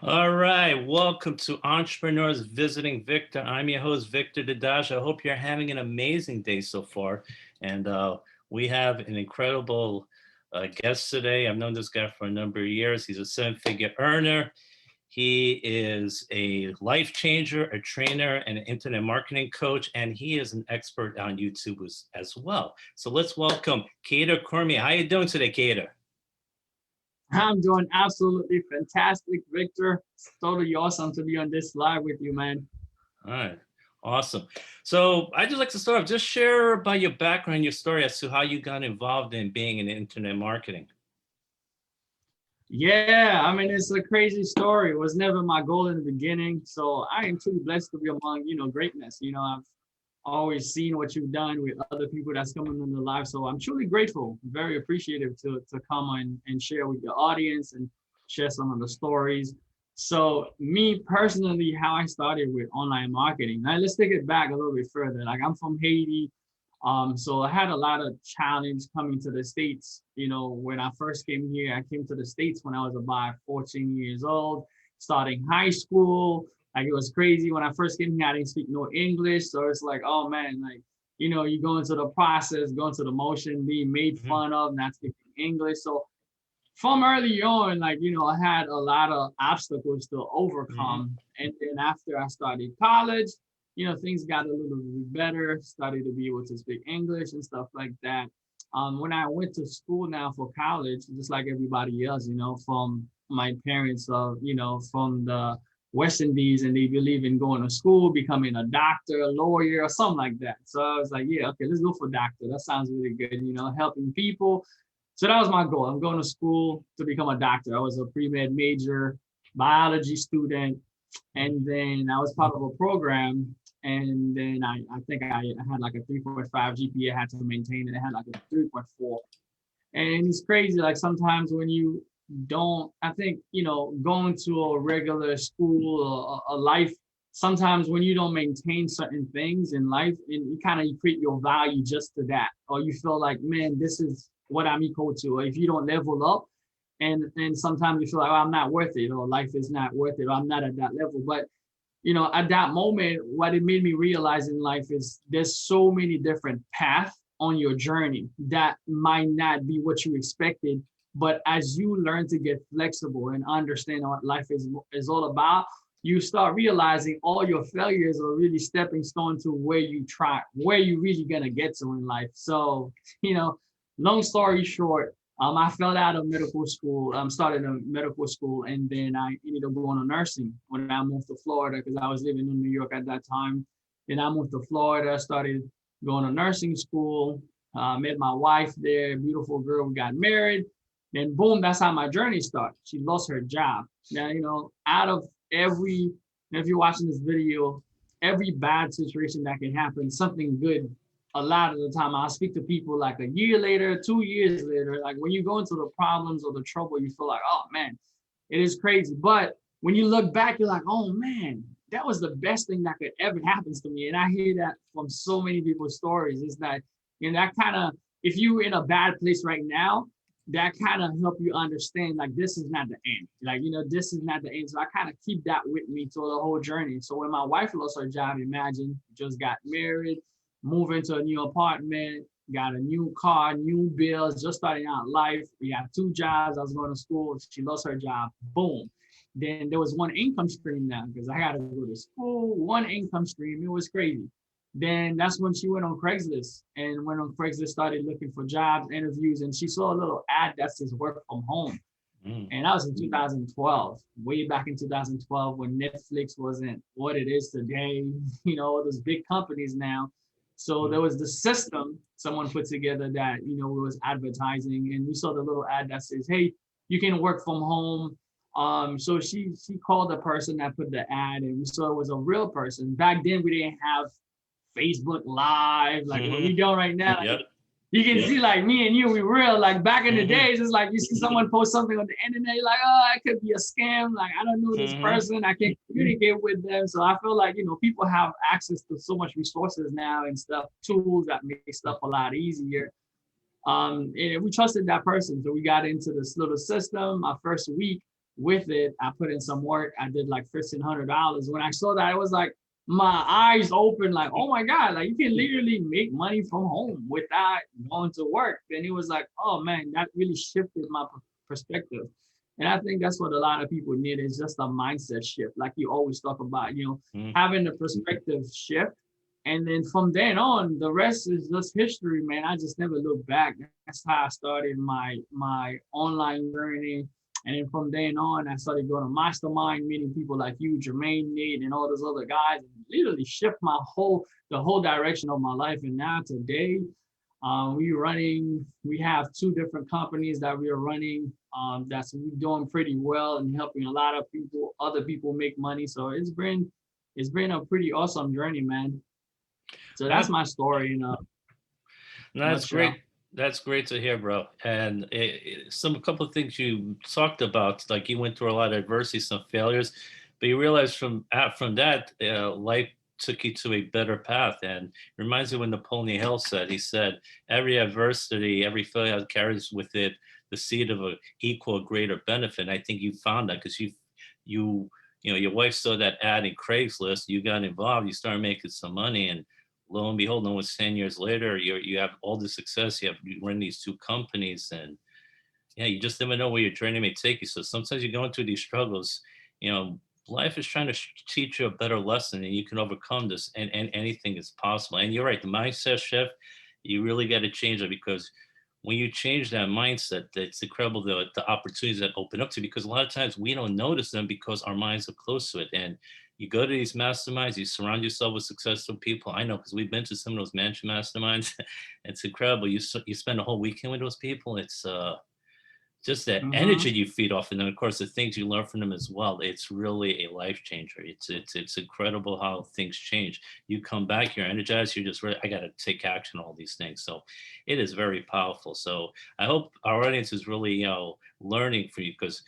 All right, welcome to Entrepreneurs Visiting Victor. I'm your host, Victor Dedaj. I hope you're having an amazing day so far. And we have an incredible guest today. I've known this guy for a number of years. He's a seven-figure earner. He is a life changer, a trainer, and an internet marketing coach, and he is an expert on YouTube as well. So let's welcome Keder Cormier. How you doing today, Keder? I'm doing absolutely fantastic, Victor. It's totally awesome to be on this live with you, man. All right. Awesome. So I'd just like to start off, just share about your background, your story as to how you got involved in being in internet marketing. Yeah, I mean, it's a crazy story. It was never my goal in the beginning. So I am truly blessed to be among, greatness. I've always seen what you've done with other people that's coming in the live. So I'm truly grateful, very appreciative to come and share with your audience and share some of the stories. So me personally, how I started with online marketing. Now let's take it back a little bit further. Like I'm from Haiti. So I had a lot of challenge coming to the States. When I first came here, I came to the States when I was about 14 years old, starting high school. Like it was crazy. When I first came here, I didn't speak no English. So it's like, oh man, like, you go into the process, going through the motion, being made fun of, not speaking English. So from early on, like, I had a lot of obstacles to overcome. And then after I started college, things got a little bit better, started to be able to speak English and stuff like that. When I went to school now for college, just like everybody else, from my parents, from the West Indies, and they believe in going to school, becoming a doctor, a lawyer, or something like that. So I was like, yeah, okay, let's go for doctor. That sounds really good, helping people. So that was my goal. I'm going to school to become a doctor. I was a pre-med major, biology student, and then I was part of a program. And then I think I had like a 3.5 GPA, I had to maintain it. I had like a 3.4. And it's crazy. Like sometimes when you don't, I think, going to a regular school or a life, sometimes when you don't maintain certain things in life and you kind of equate your value just to that, or you feel like, man, this is what I'm equal to. Or if you don't level up, and sometimes you feel like, oh, I'm not worth it, or life is not worth it, or I'm not at that level. But at that moment, what it made me realize in life is there's so many different paths on your journey that might not be what you expected. But as you learn to get flexible and understand what life is all about, you start realizing all your failures are really stepping stone to where you really gonna get to in life. So, long story short, I fell out of medical school. Started a medical school, and then I ended up going to nursing when I moved to Florida because I was living in New York at that time. Then I moved to Florida, started going to nursing school, met my wife there, beautiful girl. We got married. Then boom, that's how my journey started. She lost her job. Now, out of every, if you're watching this video, every bad situation that can happen, something good a lot of the time I'll speak to people like a year later, 2 years later, like when you go into the problems or the trouble, you feel like, oh man, it is crazy. But when you look back, you're like, oh man, that was the best thing that could ever happen to me. And I hear that from so many people's stories is that, that kind of, if you're in a bad place right now, that kind of help you understand like this is not the end. Like, this is not the end. So I kind of keep that with me through the whole journey. So when my wife lost her job, imagine, just got married, move into a new apartment, got a new car, new bills, just starting out life. We had 2 jobs. I was going to school. She lost her job. Boom. Then there was one income stream now because I got to go to school. One income stream. It was crazy. Then that's when she went on Craigslist and went on Craigslist, started looking for jobs, interviews, and she saw a little ad that says work from home. And that was in 2012, way back in 2012 when Netflix wasn't what it is today. Those big companies now. So there was the system someone put together that, was advertising, and we saw the little ad that says, hey, you can work from home. So she called the person that put the ad, and we saw it was a real person. Back then, we didn't have Facebook Live, like what we doing right now. Like, you can see like me and you, we real. Like back in the days, it's like you see someone post something on the internet, you're like, oh, it could be a scam. Like I don't know this person, I can't communicate with them. So I feel like people have access to so much resources now and stuff, tools that make stuff a lot easier. And we trusted that person, so we got into this little system. Our first week, with it. I put in some work. I did like $1,500. When I saw that, it was like my eyes open, like, oh my God, like you can literally make money from home without going to work. And it was like, oh man, that really shifted my perspective. And I think that's what a lot of people need is just a mindset shift, like you always talk about, Mm. having the perspective shift. And then from then on, the rest is just history, man. I just never look back. That's how I started my online journey. And then from then on, I started going to mastermind, meeting people like you, Jermaine, Nate, and all those other guys, and literally shift the whole direction of my life. And now today, we have two different companies that we are running. That's doing pretty well and helping a lot of people, other people make money. So it's been a pretty awesome journey, man. So that's my story in a That's nutshell. great. That's great to hear, bro. And a couple of things you talked about, like you went through a lot of adversity, some failures, but you realized from that, life took you to a better path. And it reminds me when Napoleon Hill said, he said, every adversity, every failure carries with it the seed of a equal, greater benefit. And I think you found that because you, your wife saw that ad in Craigslist, you got involved, you started making some money, and lo and behold, almost 10 years later, you have all the success. You run these two companies, and yeah, you just never know where your journey may take you. So sometimes you're going through these struggles. Life is trying to teach you a better lesson, and you can overcome this, and anything is possible. And you're right, the mindset shift, you really got to change it, because when you change that mindset, it's incredible the opportunities that open up to you, because a lot of times we don't notice them because our minds are close to it. And you go to these masterminds, you surround yourself with successful people. I know, because we've been to some of those mansion masterminds. It's incredible. You spend a whole weekend with those people. It's just that Hmm. energy you feed off, and then of course the things you learn from them as well. It's really a life changer. It's incredible how things change. You come back, you're energized, you're just ready, I got to take action on all these things. So it is very powerful. So I hope our audience is really learning from you, because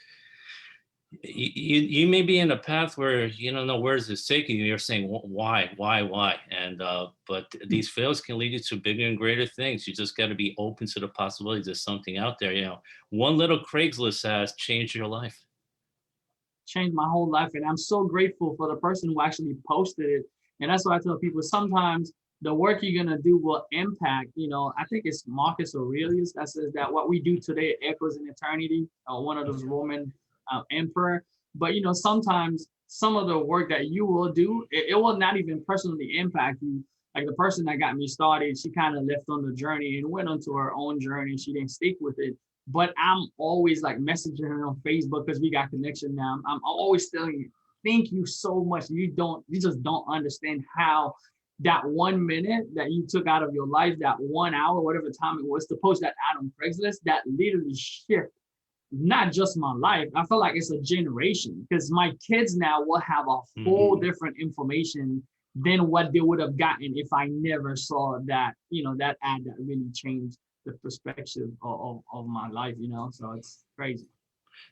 you may be in a path where you don't know where is this taking you. You're saying why, and but these fails can lead you to bigger and greater things. You just got to be open to the possibilities. There's something out there. One little Craigslist has changed your life. Changed my whole life. And I'm so grateful for the person who actually posted it. And that's why I tell people sometimes the work you're gonna do will impact, I think it's Marcus Aurelius that says that what we do today echoes in eternity, one of those Roman emperor. But sometimes some of the work that you will do, it will not even personally impact you. Like the person that got me started, she kind of left on the journey and went onto her own journey. She didn't stick with it, but I'm always like messaging her on Facebook because we got connection now. I'm always telling you, thank you so much. You just don't understand how that 1 minute that you took out of your life, that 1 hour, whatever time it was, to post that ad on Craigslist, that literally shift not just my life. I feel like it's a generation because my kids now will have a whole Mhm. different information than what they would have gotten if I never saw that, that ad that really changed the perspective of my life. So it's crazy.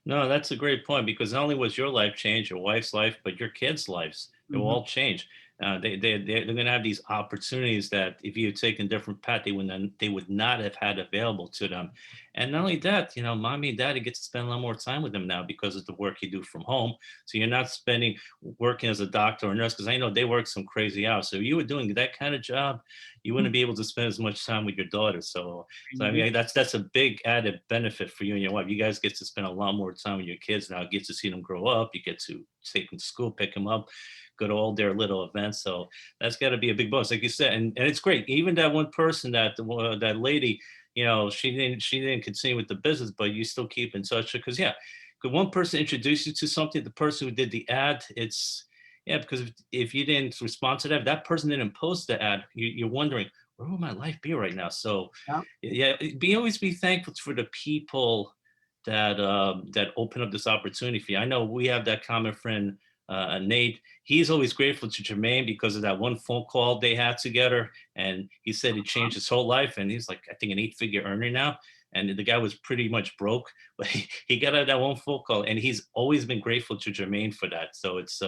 No, that's a great point, because not only was your life changed, your wife's life, but your kids' lives, it will Mm-hmm. all change. They're going to have these opportunities that if you had taken a different path, they would not have had available to them. And not only that, mommy and daddy get to spend a lot more time with them now because of the work you do from home. So you're not spending working as a doctor or nurse, because I know they work some crazy hours. So if you were doing that kind of job, you wouldn't be able to spend as much time with your daughter. So I mean, that's a big added benefit for you and your wife. You guys get to spend a lot more time with your kids now. You get to see them grow up. You get to take them to school, pick them up, go to all their little events. So that's got to be a big bonus, like you said. And it's great. Even that one person, that lady, she didn't continue with the business, but you still keep in touch, because yeah, could one person introduce you to something, the person who did the ad, it's yeah, because if you didn't respond to that person didn't post the ad, you're wondering, where would my life be right now? So Yeah. yeah, always be thankful for the people that open up this opportunity for you. I know we have that common friend, Nate. He's always grateful to Jermaine because of that one phone call they had together, and he said it changed his whole life. And he's like, I think, an 8-figure earner now. And the guy was pretty much broke, but he got out of that one phone call, and he's always been grateful to Jermaine for that. So it's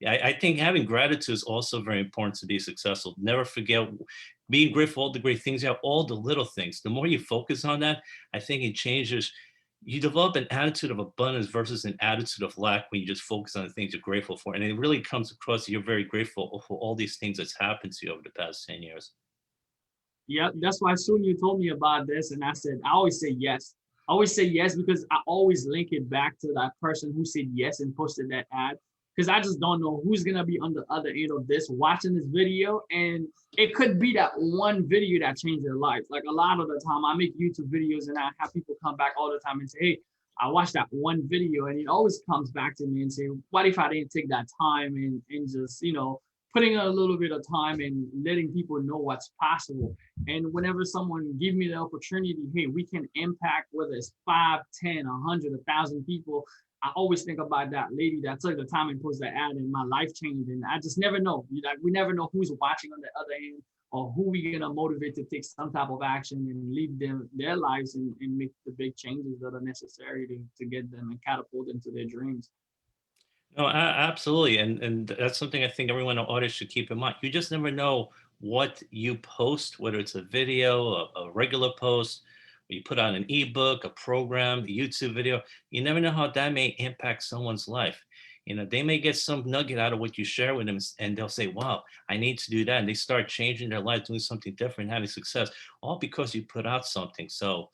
yeah, I think having gratitude is also very important to be successful. Never forget being grateful for all the great things you have, all the little things. The more you focus on that, I think it changes you develop an attitude of abundance versus an attitude of lack when you just focus on the things you're grateful for. And it really comes across that you're very grateful for all these things that's happened to you over the past 10 years. Yeah, that's why soon you told me about this, and I said I always say yes. I always say yes because I always link it back to that person who said yes and posted that ad. Because I just don't know who's gonna be on the other end of this watching this video, and it could be that one video that changed their life. Like a lot of the time, I make YouTube videos and I have people come back all the time and say, "Hey, I watched that one video," and it always comes back to me and say, "What if I didn't take that time and just putting a little bit of time and letting people know what's possible." And whenever someone give me the opportunity, hey, we can impact whether it's 5, 10, 100, 1,000 people. I always think about that lady that took the time and posted that ad, and my life changed. And I just never know. Like we never know who's watching on the other end or who we gonna motivate to take some type of action and lead them their lives and make the big changes that are necessary to get them and catapult into their dreams. No, absolutely, and that's something I think everyone in the audience should keep in mind. You just never know what you post, whether it's a video, a regular post, or you put out an ebook, a program, a YouTube video. You never know how that may impact someone's life. They may get some nugget out of what you share with them, and they'll say, "Wow, I need to do that," and they start changing their life, doing something different, having success, all because you put out something. So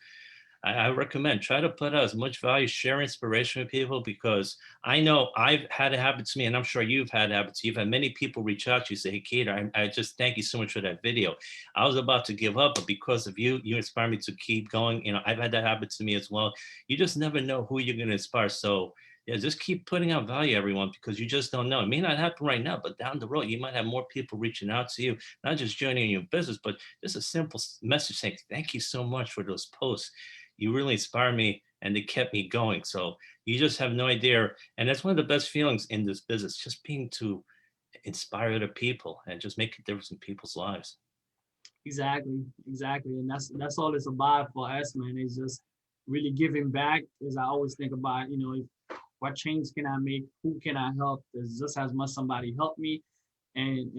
I recommend try to put out as much value, share inspiration with people because I know I've had it happen to me, and I'm sure you've had it happen to you. You've had many people reach out to you say, "Hey, Keder, I just thank you so much for that video. I was about to give up, but because of you, you inspired me to keep going." I've had that happen to me as well. You just never know who you're going to inspire. So yeah, just keep putting out value, everyone, because you just don't know. It may not happen right now, but down the road, you might have more people reaching out to you, not just joining your business, but just a simple message saying, "Thank you so much for those posts. You really inspire me," and they kept me going. So you just have no idea. And that's one of the best feelings in this business, just being to inspire other people and just make a difference in people's lives. Exactly, exactly, and that's all it's about for us, man. It's just really giving back. As I always think about, what change can I make? Who can I help? There's just as much somebody help me, and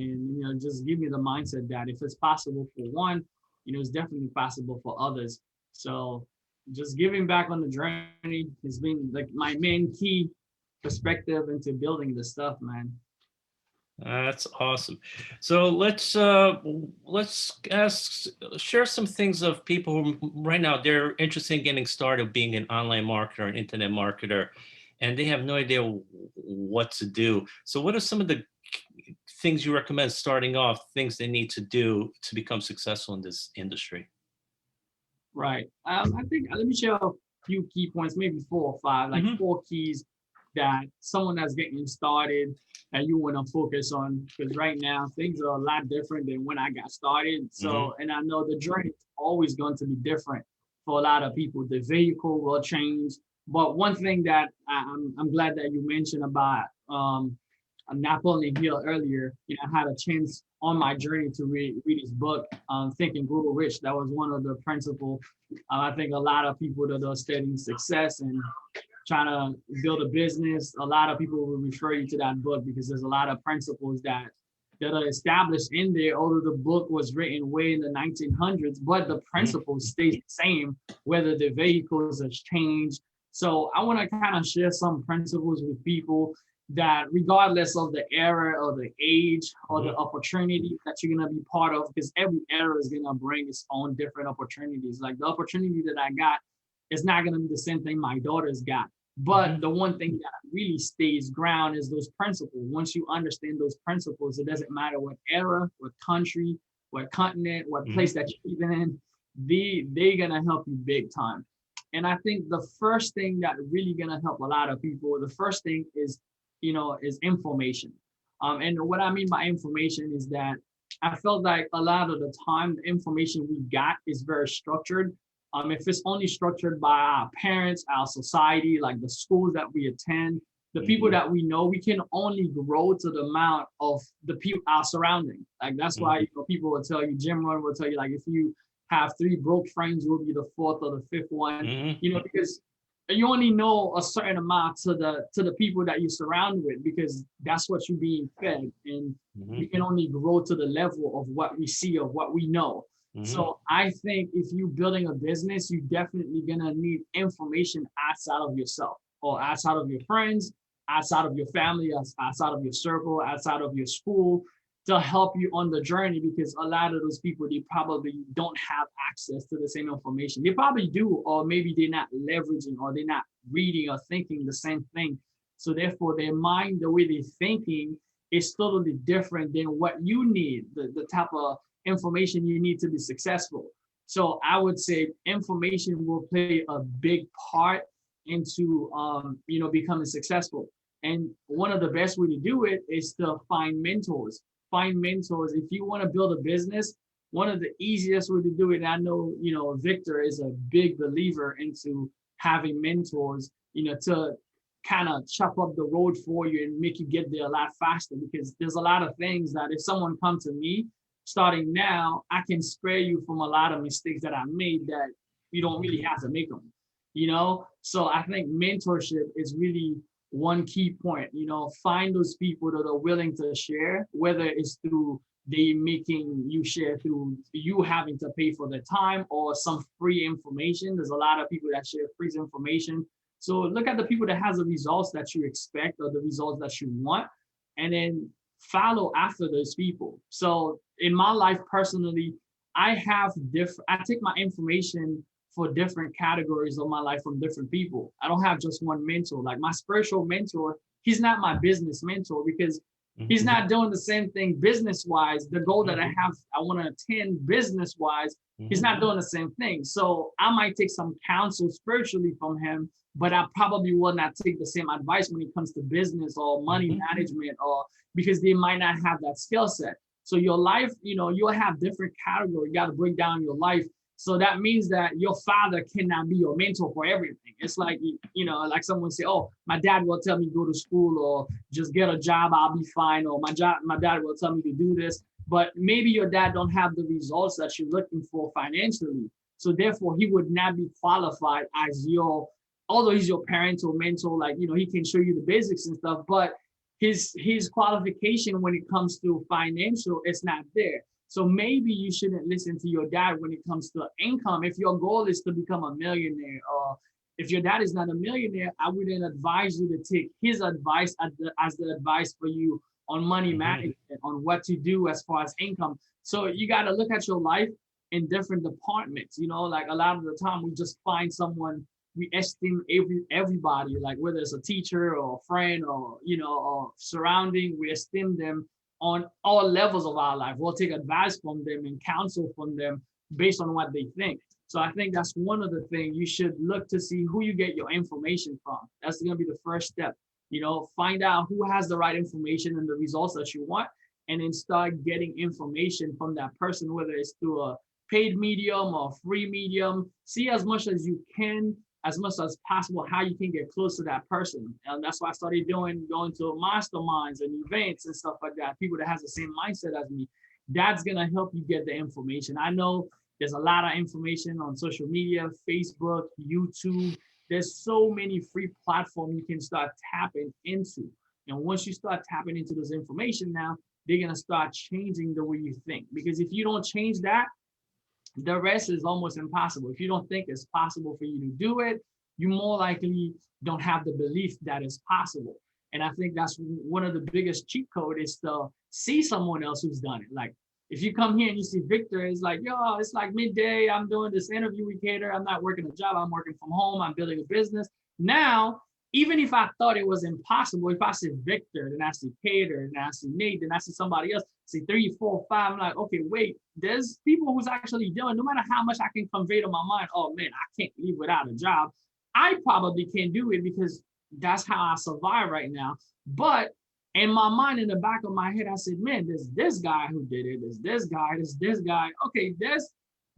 just give me the mindset that if it's possible for one, it's definitely possible for others. So just giving back on the journey has been like my main key perspective into building this stuff, man. That's awesome. So let's share some things of people who right now they're interested in getting started being an online marketer, an internet marketer, and they have no idea what to do. So what are some of the things you recommend starting off, things they need to do to become successful in this industry? Right. I think let me share a few key points, maybe 4 or 5, like Mhm. 4 keys that someone that's getting started that you want to focus on. Because right now things are a lot different than when I got started. Mhm. So, and I know the journey is always going to be different for a lot of people. The vehicle will change. But one thing that I'm glad that you mentioned about Napoleon Hill earlier, I had a chance on my journey to read his book, Think and Grow Rich. That was one of the principles. I think a lot of people that are studying success and trying to build a business, a lot of people will refer you to that book because there's a lot of principles that are established in there. Although the book was written way in the 1900s, but the Mhm. principles stay the same, whether the vehicles has changed. So I want to kind of share some principles with people that regardless of the era or the age or the Mhm. opportunity that you're going to be part of, because every era is going to bring its own different opportunities. Like the opportunity that I got is not going to be the same thing my daughter's got. But Mhm. the one thing that really stays ground is those principles. Once you understand those principles, it doesn't matter what era, what country, what continent, what place Mhm. that you're even in, they're going to help you big time. And I think the first thing that really going to help a lot of people, the first thing is information. And what I mean by information is that I felt like a lot of the time the information we got is very structured. If it's only structured by our parents, our society, like the schools that we attend, the people Mhm. that we know, we can only grow to the amount of the people our surrounding. Like that's why Mhm. people will tell you, Jim Rohn will tell you, like if you have 3 broke friends, you'll be the fourth or the fifth one. Mhm. Because you only know a certain amount to the people that you surround with because that's what you're being fed, and we Mhm. can only grow to the level of what we see of what we know. So I think if you're building a business, you're definitely gonna need information outside of yourself or outside of your friends, outside of your family, outside of your circle, outside of your school to help you on the journey because a lot of those people, they probably don't have access to the same information. They probably do, or maybe they're not leveraging or they're not reading or thinking the same thing. So therefore their mind, the way they're thinking is totally different than what you need, the type of information you need to be successful. So I would say information will play a big part into becoming successful. And one of the best way to do it is to find mentors. Find mentors. If you want to build a business, one of the easiest way to do it, and I know, Victor is a big believer into having mentors, to kind of chop up the road for you and make you get there a lot faster because there's a lot of things that if someone comes to me starting now, I can spare you from a lot of mistakes that I made that you don't really have to make them, So I think mentorship is really one key point, find those people that are willing to share, whether it's through they making you share through you having to pay for the time or some free information. There's a lot of people that share free information. So look at the people that has the results that you expect or the results that you want, and then follow after those people. So in my life personally, I take my information for different categories of my life from different people. I don't have just one mentor. Like my spiritual mentor, he's not my business mentor because he's not doing the same thing business-wise. The goal that I have, I want to attend business-wise, he's not doing the same thing. So I might take some counsel spiritually from him, but I probably will not take the same advice when it comes to business or money management, or because they might not have that skill set. So your life, you'll have different categories. You got to break down your life. So that means that your father cannot be your mentor for everything. It's like, like someone say, oh, my dad will tell me go to school or just get a job, I'll be fine. Or my dad will tell me to do this. But maybe your dad don't have the results that you're looking for financially. So therefore, he would not be qualified as although he's your parental mentor, like, he can show you the basics and stuff, but his qualification when it comes to financial, it's not there. So maybe you shouldn't listen to your dad when it comes to income. If your goal is to become a millionaire, or if your dad is not a millionaire, I wouldn't advise you to take his advice as the advice for you on money management, on what to do as far as income. So you got to look at your life in different departments. Like a lot of the time we just find someone, we esteem everybody, like whether it's a teacher or a friend or, or surrounding, we esteem them on all levels of our life. We'll take advice from them and counsel from them based on what they think. So I think that's one of the things you should look to see who you get your information from. That's going to be the first step. Find out who has the right information and the results that you want, and then start getting information from that person, whether it's through a paid medium or free medium. See as much as you can, as much as possible, how you can get close to that person. And that's why I started going to masterminds and events and stuff like that. People that has the same mindset as me. That's gonna help you get the information. I know there's a lot of information on social media, Facebook, YouTube. There's so many free platforms you can start tapping into. And once you start tapping into this information now, they're gonna start changing the way you think. Because if you don't change that, the rest is almost impossible. If you don't think it's possible for you to do it, you more likely don't have the belief that it's possible. And I think that's one of the biggest cheat code is to see someone else who's done it. Like if you come here and you see Victor, it's like, yo, it's like midday, I'm doing this interview with Keder, I'm not working a job, I'm working from home, I'm building a business. Now, even if I thought it was impossible, if I see Victor, then I see Keder, then I see Nate, then I see somebody else, see 3, 4, 5, I'm like, okay, wait, there's people who's actually doing, no matter how much I can convey to my mind, oh man, I can't live without a job. I probably can't do it because that's how I survive right now. But in my mind, in the back of my head, I said, man, there's this guy who did it, there's this guy. Okay,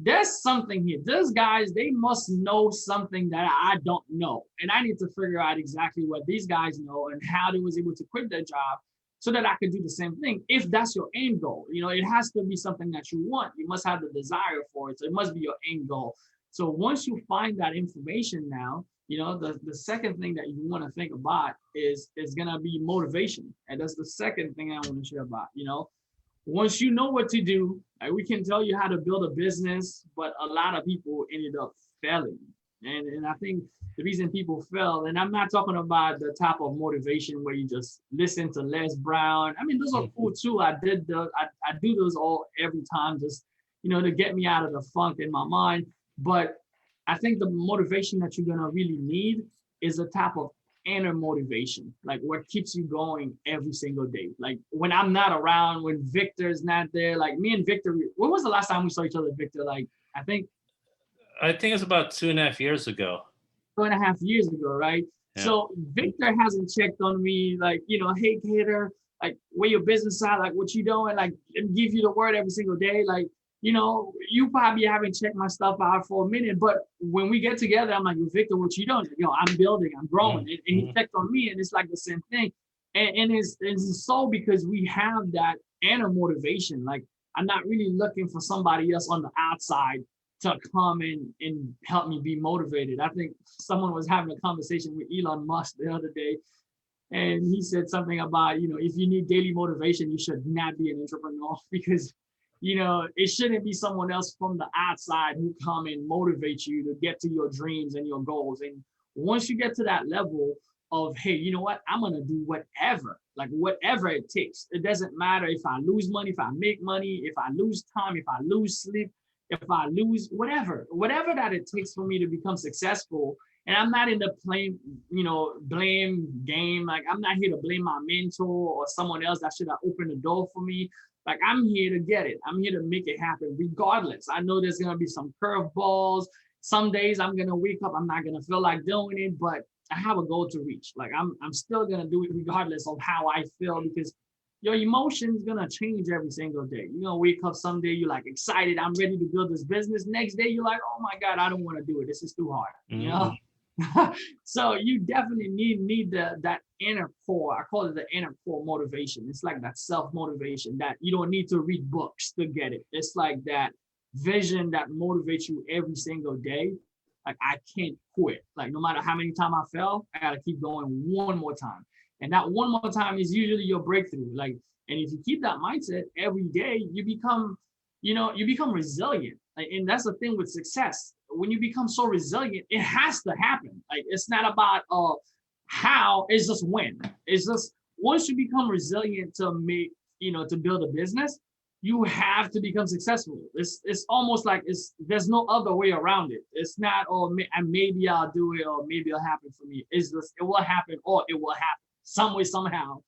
there's something here. Those guys, they must know something that I don't know. And I need to figure out exactly what these guys know and how they was able to quit their job so that I could do the same thing. If that's your end goal, it has to be something that you want. You must have the desire for it. So it must be your end goal. So once you find that information now, the second thing that you want to think about is going to be motivation. And that's the second thing I want to share about, once you know what to do, like we can tell you how to build a business, but a lot of people ended up failing. And I think the reason people fail, and I'm not talking about the type of motivation where you just listen to Les Brown. I mean, those are cool too. I do those all every time, just to get me out of the funk in my mind. But I think the motivation that you're gonna really need is a type of inner motivation, like what keeps you going every single day. Like when I'm not around, when Victor's not there, like me and Victor, when was the last time we saw each other, Victor? Like I think it's about 2.5 years ago. 2.5 years ago, right? Yeah. So Victor hasn't checked on me, like, hey Keder, like where your business at, like what you doing, like give you the word every single day. Like, you probably haven't checked my stuff out for a minute, but when we get together, I'm like, Victor, what you doing? I'm building, I'm growing. And he checked on me, and it's like the same thing. And it's so because we have that inner motivation. Like I'm not really looking for somebody else on the outside to come and help me be motivated. I think someone was having a conversation with Elon Musk the other day, and he said something about, if you need daily motivation, you should not be an entrepreneur because it shouldn't be someone else from the outside who come and motivate you to get to your dreams and your goals. And once you get to that level of, hey, you know what, I'm gonna do whatever, like whatever it takes. It doesn't matter if I lose money, if I make money, if I lose time, if I lose sleep, if I lose whatever that it takes for me to become successful. And I'm not in the blame game. Like I'm not here to blame my mentor or someone else that should have opened the door for me. Like I'm here to get it. I'm here to make it happen regardless. I know there's gonna be some curveballs. Some days I'm gonna wake up, I'm not gonna feel like doing it, but I have a goal to reach. Like I'm still gonna do it regardless of how I feel, because your emotions gonna change every single day. You're gonna wake up someday, you're like excited, I'm ready to build this business. Next day, you're like, oh my God, I don't want to do it. This is too hard. So you definitely need that inner core. I call it the inner core motivation. It's like that self-motivation that you don't need to read books to get it. It's like that vision that motivates you every single day. Like I can't quit. Like no matter how many times I fail, I gotta keep going one more time. And that one more time is usually your breakthrough. Like, and if you keep that mindset every day, you become resilient. Like, and that's the thing with success. When you become so resilient, it has to happen. Like it's not about how, it's just when. It's just once you become resilient to make, to build a business, you have to become successful. It's almost like there's no other way around it. It's not, maybe I'll do it, or maybe it'll happen for me. It's just it will happen, or it will happen. Some way, somehow,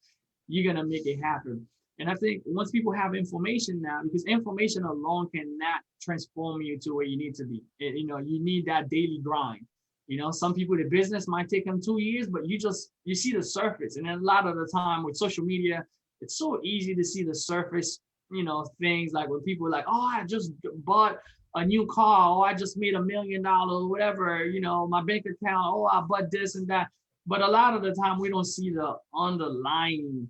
you're gonna make it happen. And I think once people have information now, because information alone cannot transform you to where you need to be. You need that daily grind. Some people, the business might take them 2 years, but you see the surface. And then a lot of the time with social media, it's so easy to see the surface, things like when people are like, oh, I just bought a new car, or I just made $1 million, whatever, my bank account, oh, I bought this and that. But a lot of the time we don't see the underlying,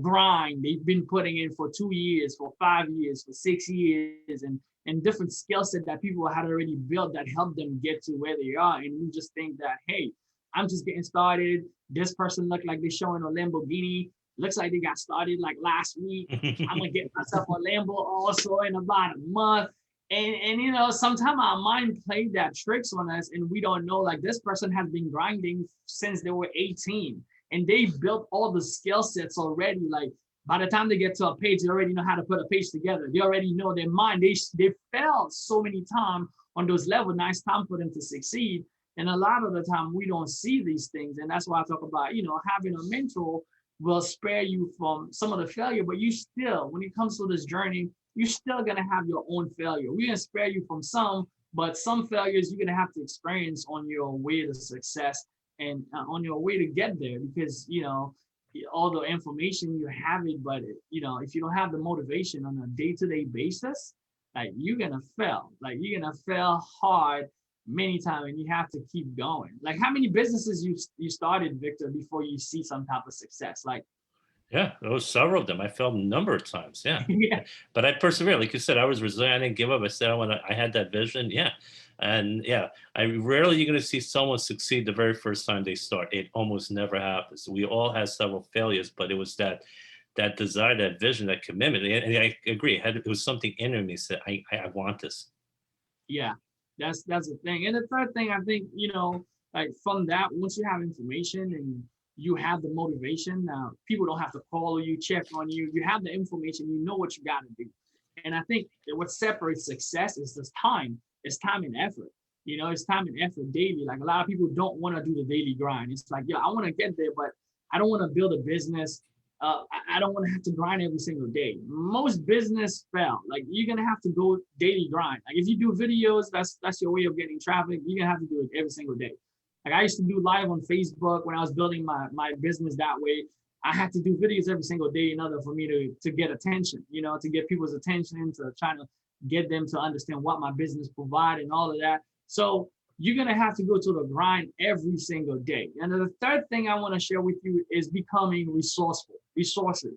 grind they've been putting in for 2 years, for 5 years, for 6 years, and different skill set that people had already built that helped them get to where they are. And we just think that, hey, I'm just getting started. This person looked like they're showing a Lamborghini. Looks like they got started like last week. I'm gonna get myself a Lambo also in about a month. And sometimes our mind played that tricks on us, and we don't know, like this person has been grinding since they were 18, and they built all the skill sets already. Like by the time they get to a page, they already know how to put a page together. They already know their mind. They failed so many times on those levels. Now it's time for them to succeed. And a lot of the time we don't see these things. And that's why I talk about, having a mentor will spare you from some of the failure, but you still, when it comes to this journey, you're still gonna have your own failure. We're gonna spare you from some, but some failures you're gonna have to experience on your way to success and on your way to get there, because all the information you have it, but if you don't have the motivation on a day-to-day basis, like you're gonna fail. Like you're gonna fail hard many times, and you have to keep going. Like how many businesses you started, Victor, before you see some type of success? Like yeah, there was several of them. I failed a number of times. Yeah. yeah. But I persevered. Like you said, I was resilient. I didn't give up. I said, I had that vision. Yeah. And yeah, I rarely you're going to see someone succeed the very first time they start. It almost never happens. We all had several failures, but it was that that desire, that vision, that commitment. And I agree. It was something in me said, I want this. Yeah, that's the thing. And the third thing, I think, like from that, once you have information and you have the motivation, now people don't have to call you, check on you. You have the information, you know what you got to do. And I think that what separates success is this time. It's time and effort. It's time and effort daily. Like a lot of people don't want to do the daily grind. It's like, yeah, I want to get there, but I don't want to build a business. I don't want to have to grind every single day. Most business fail. Like you're gonna have to go daily grind. Like if you do videos, that's your way of getting traffic. You're gonna have to do it every single day. Like I used to do live on Facebook when I was building my business that way. I had to do videos every single day in order for me to get attention, to get people's attention, to try to get them to understand what my business provide and all of that. So you're gonna have to go to the grind every single day. And the third thing I want to share with you is becoming resourceful. Resources.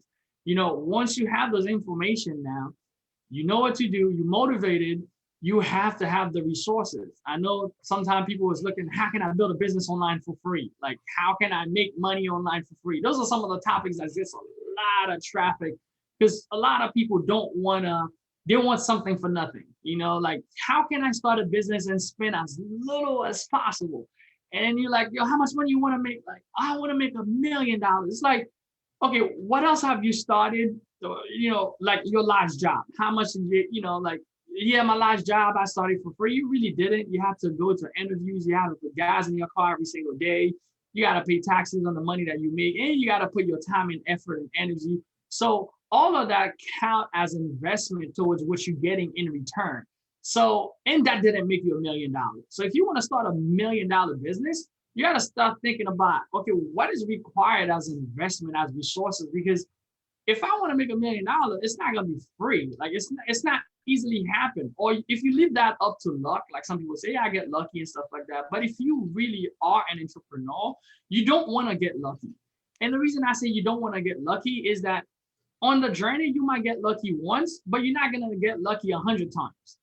Once you have those information now, you know what to do, you're motivated, you have to have the resources. I know sometimes people was looking, how can I build a business online for free? Like, how can I make money online for free? Those are some of the topics that gets a lot of traffic because a lot of people they want something for nothing. Like, how can I start a business and spend as little as possible? And you're like, yo, how much money you want to make? Like, I want to make $1 million. It's like, okay, what else have you started? Like your last job. How much did like, yeah, my last job, I started for free. You really didn't. You have to go to interviews. You have to put gas in your car every single day. You got to pay taxes on the money that you make. And you got to put your time and effort and energy. So all of that count as investment towards what you're getting in return. So, and that didn't make you $1 million. So if you want to start $1 million business, you got to start thinking about, okay, what is required as investment, as resources? Because if I want to make $1 million, it's not going to be free. Like it's not easily happen. Or if you leave that up to luck, like some people say, yeah, I get lucky and stuff like that. But if you really are an entrepreneur, you don't want to get lucky. And the reason I say you don't want to get lucky is that on the journey, you might get lucky once, but you're not going to get lucky 100 times.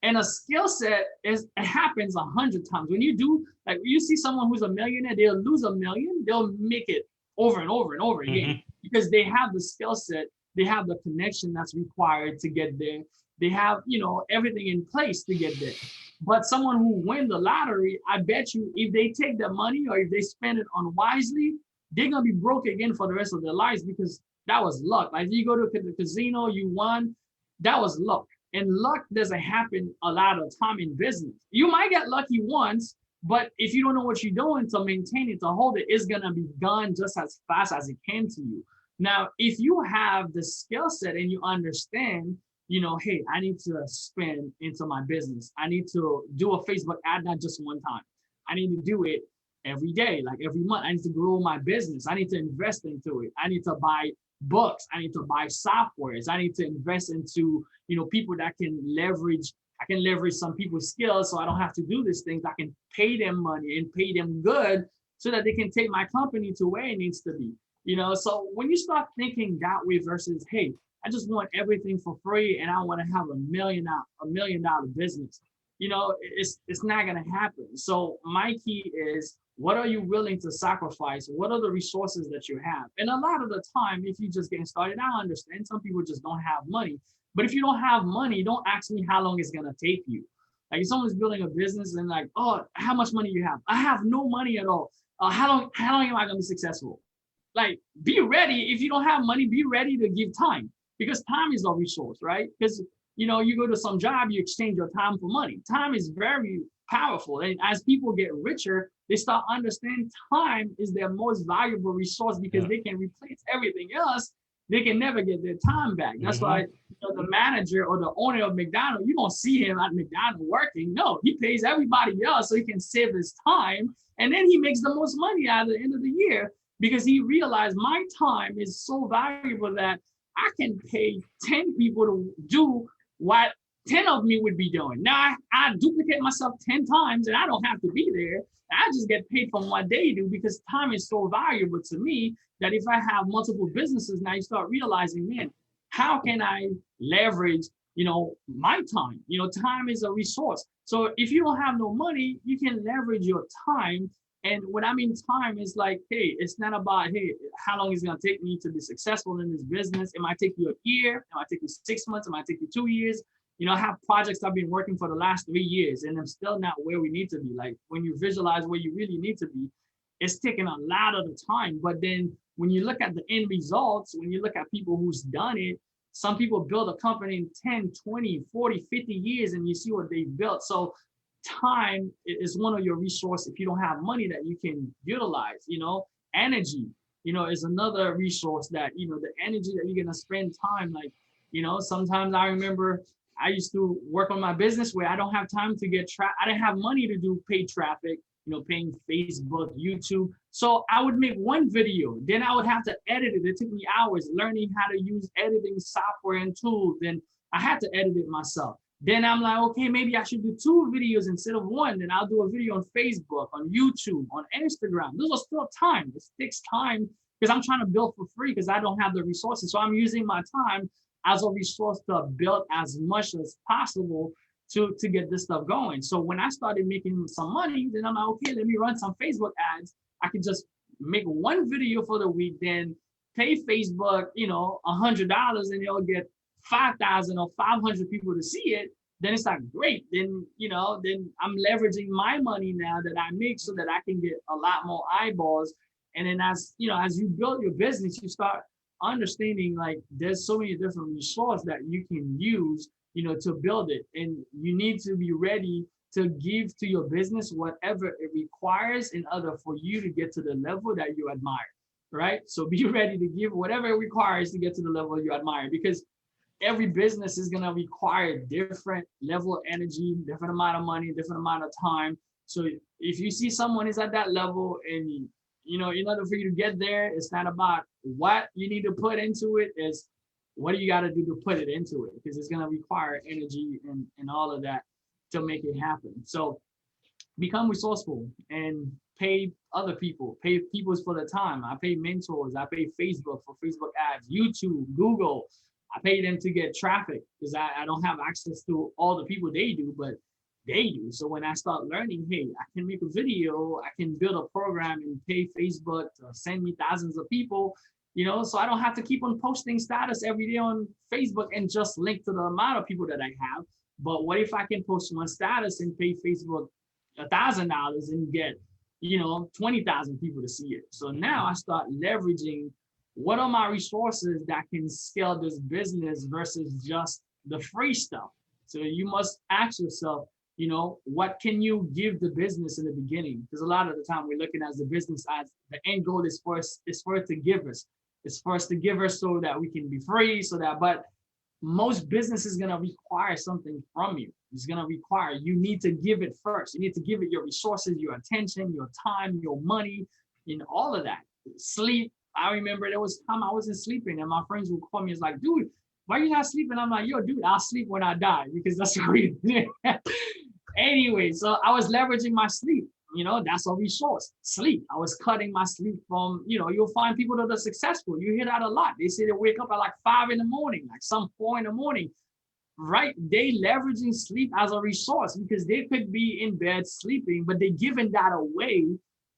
And a skill set it happens 100 times. When you do, like you see someone who's a millionaire, they'll lose $1 million, they'll make it over and over and over again because they have the skill set, they have the connection that's required to get there. They have, everything in place to get there. But someone who wins the lottery, I bet you if they take the money or if they spend it unwisely, they're going to be broke again for the rest of their lives because that was luck. Like if you go to the casino, you won, that was luck. And luck doesn't happen a lot of time in business. You might get lucky once, but if you don't know what you're doing to maintain it, to hold it, it's going to be gone just as fast as it came to you. Now, if you have the skill set and you understand, hey, I need to spend into my business. I need to do a Facebook ad, not just one time. I need to do it every day, like every month. I need to grow my business. I need to invest into it. I need to buy books. I need to buy softwares. I need to invest into, people that can leverage. I can leverage some people's skills so I don't have to do these things. I can pay them money and pay them good so that they can take my company to where it needs to be. So when you start thinking that way versus, hey, I just want everything for free and I want to have $1 million business, it's not going to happen. So my key is, what are you willing to sacrifice? What are the resources that you have? And a lot of the time, if you're just getting started, I understand some people just don't have money. But if you don't have money, don't ask me how long it's going to take you. Like if someone's building a business and like, oh, how much money you have? I have no money at all. How long am I going to be successful? Like, be ready. If you don't have money, be ready to give time because time is a resource, right? Because, you go to some job, you exchange your time for money. Time is very powerful. And as people get richer, they start understanding time is their most valuable resource because they can replace everything else. They can never get their time back. That's why the manager or the owner of McDonald's, you don't see him at McDonald's working. No, he pays everybody else so he can save his time. And then he makes the most money at the end of the year because he realized my time is so valuable that I can pay 10 people to do what 10 of me would be doing. Now I duplicate myself 10 times and I don't have to be there. I just get paid from what they do because time is so valuable to me that if I have multiple businesses, now you start realizing, man, how can I leverage, my time? Time is a resource. So if you don't have no money, you can leverage your time And what I mean time is like, hey, it's not about, hey, how long is it gonna take me to be successful in this business? It might take you a year, it might take you 6 months, it might take you 2 years. You know, I have projects I've been working for the last 3 years and I'm still not where we need to be. Like when you visualize where you really need to be, it's taking a lot of the time. But then when you look at the end results, when you look at people who's done it, some people build a company in 10, 20, 40, 50 years and you see what they built. So time is one of your resources if you don't have money that you can utilize. You know, energy, you know, is another resource that, you know, the energy that you're going to spend time. Like, you know, sometimes I remember I used to work on my business where I don't have time to get I didn't have money to do paid traffic, you know, paying Facebook, YouTube. So I would make one video, then I would have to edit it. It took me hours learning how to use editing software and tools. Then I had to edit it myself. Then I'm like, okay, maybe I should do 2 videos instead of one. Then I'll do a video on Facebook, on YouTube, on Instagram. Those are still time. It takes time because I'm trying to build for free because I don't have the resources. So I'm using my time as a resource to build as much as possible to get this stuff going. So when I started making some money, then I'm like, okay, let me run some Facebook ads. I can just make one video for the week, then pay Facebook, you know, $100 and they'll get 5,000 or 500 people to see it. Then it's like, great. Then, you know, then I'm leveraging my money now that I make so that I can get a lot more eyeballs. And then as, you know, as you build your business, you start understanding like there's so many different resources that you can use, you know, to build it. And you need to be ready to give to your business whatever it requires in order for you to get to the level that you admire, right? So be ready to give whatever it requires to get to the level you admire, because every business is going to require different level of energy, different amount of money, different amount of time. So if you see someone is at that level and, you know, in order for you to get there, it's not about what you need to put into it, is what do you got to do to put it into it? Because it's going to require energy and all of that to make it happen. So become resourceful and pay other people, pay people for the time. I pay mentors, I pay Facebook for Facebook ads, YouTube, Google. I pay them to get traffic because I don't have access to all the people they do, but they do. So when I start learning, hey, I can make a video, I can build a program and pay Facebook to send me thousands of people, you know, so I don't have to keep on posting status every day on Facebook and just link to the amount of people that I have. But what if I can post one status and pay Facebook $1,000 and get, you know, 20,000 people to see it? So now I start leveraging what are my resources that can scale this business versus just the free stuff. So you must ask yourself, you know, what can you give the business in the beginning? Because a lot of the time we're looking at the business as the end goal is for us to give us. It's for us to give us so that we can be free, so that, but most business is going to require something from you. It's going to require, you need to give it first. You need to give it your resources, your attention, your time, your money, and all of that. Sleep. I remember there was time I wasn't sleeping and my friends would call me. It's like, dude, why are you not sleeping? I'm like, yo, dude, I'll sleep when I die because that's what we do. Anyway, so I was leveraging my sleep. You know, that's a resource. Sleep. I was cutting my sleep from, you know, you'll find people that are successful. You hear that a lot. They say they wake up at like 5 in the morning, like some 4 in the morning, right? They leveraging sleep as a resource because they could be in bed sleeping, but they're giving that away.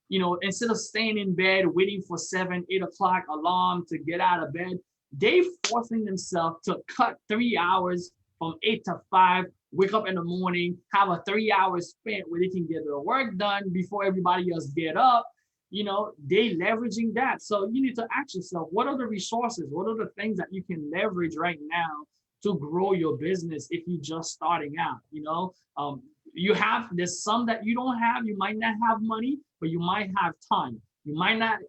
You know, instead of staying in bed, waiting for 7, 8 o'clock alarm to get out of bed, they forcing themselves to cut 3 hours from 8 to 5, wake up in the morning, have a 3 hours spent where they can get their work done before everybody else get up. You know, they leveraging that. So you need to ask yourself, what are the resources? What are the things that you can leverage right now to grow your business if you're just starting out? You know, there's some that you don't have. You might not have money, but you might have time. You might not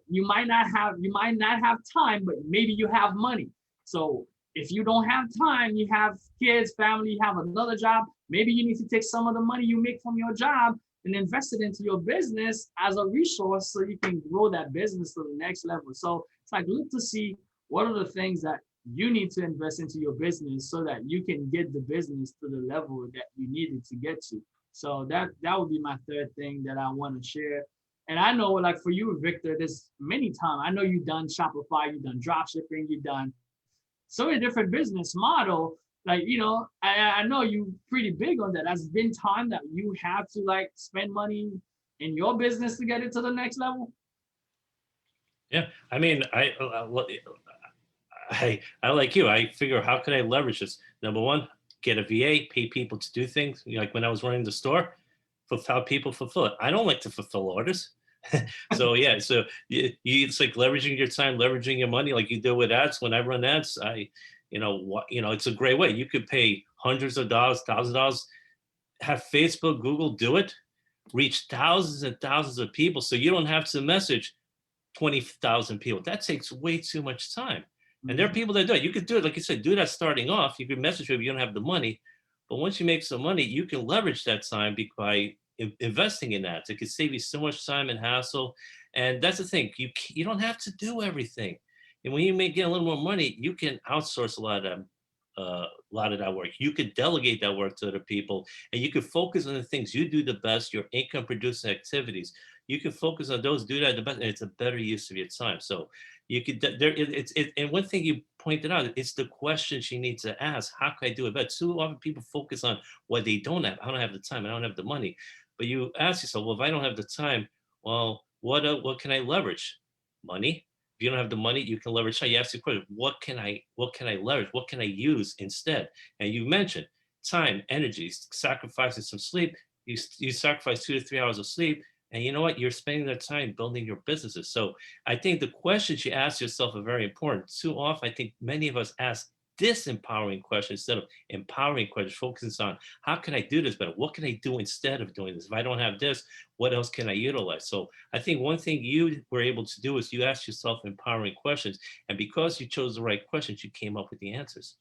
have time, but maybe you have money. So if you don't have time, you have kids, family, you have another job, maybe you need to take some of the money you make from your job and invest it into your business as a resource so you can grow that business to the next level. So it's like, look to see what are the things that you need to invest into your business so that you can get the business to the level that you needed to get to. So that would be my third thing that I want to share. And I know, like for you, Victor, there's many times, I know you've done Shopify, you've done drop shipping, you've done so many different business model. Like, you know, I know you pretty big on that. There's been time that you have to like spend money in your business to get it to the next level? Yeah, I mean, I like you. I figure how can I leverage this? Number one, get a VA, pay people to do things. Like when I was running the store, how people fulfill it. I don't like to fulfill orders. So yeah, so it's like leveraging your time, leveraging your money, like you do with ads. When I run ads, it's a great way. You could pay hundreds of dollars, thousands of dollars, have Facebook, Google do it, reach thousands and thousands of people, so you don't have to message 20,000 people. That takes way too much time. And there are people that do it. You could do it, like you said, do that starting off. You could message people, you don't have the money. But once you make some money, you can leverage that time by investing in that. It could save you so much time and hassle. And that's the thing. You don't have to do everything. And when you get a little more money, you can outsource a lot of that work. You could delegate that work to other people, and you could focus on the things you do the best, your income producing activities. You can focus on those, do that the best, and it's a better use of your time. So you could and one thing you pointed out, it's the questions you need to ask. How can I do it better? Too often people focus on what they don't have. I don't have the time, I don't have the money. But you ask yourself, well, if I don't have the time, well, what can I leverage? Money. If you don't have the money, you can leverage time. You ask the question, what can I leverage? What can I use instead? And you mentioned time, energy, sacrificing some sleep. You sacrifice 2 to 3 hours of sleep, and you know what? You're spending that time building your businesses. So I think the questions you ask yourself are very important. Too often, I think many of us ask disempowering questions instead of empowering questions, focusing on how can I do this better? What can I do instead of doing this? If I don't have this, what else can I utilize? So I think one thing you were able to do is you asked yourself empowering questions. And because you chose the right questions, you came up with the answers.